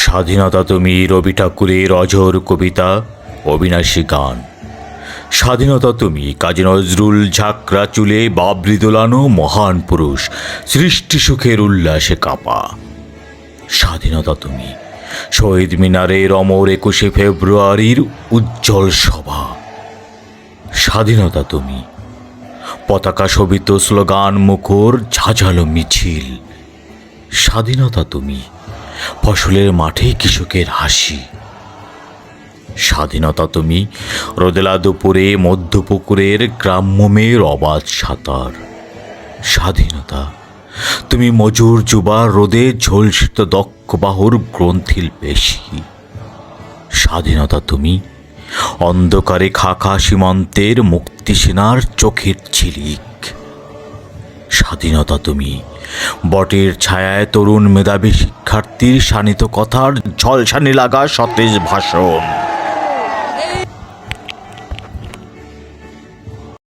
স্বাধীনতা তুমি রবি ঠাকুরের অঝোর কবিতা, অবিনাশী গান। স্বাধীনতা তুমি কাজী নজরুল ঝাঁকড়া চুলে বাবরি দোলানো মহান পুরুষ, সৃষ্টি সুখের উল্লাসে কাঁপা। স্বাধীনতা তুমি শহীদ মিনারের অমর 21শে ফেব্রুয়ারির উজ্জ্বল সভা। স্বাধীনতা তুমি পতাকা শোভিত স্লোগান মুখর ঝাঁঝালো মিছিল। স্বাধীনতা তুমি ফসলের মাঠে কৃষকের হাসি। স্বাধীনতা তুমি রোদেলা দুপুরে মধ্যপুকুরের গ্রাম্য মেয়ের অবাধ সাঁতার। স্বাধীনতা তুমি মজুর যুবার রোদে ঝলসিত দক্ষ বাহুর গ্রন্থিল পেশি। স্বাধীনতা তুমি অন্ধকারে খাখা সীমান্তের মুক্তিসেনার চোখের ঝিলিক। স্বাধীনতা তুমি বটের ছায়ায় তরুণ মেধাবী শিক্ষার্থীর শানিত কথার ঝলসানি লাগা সতেজ ভাষণ।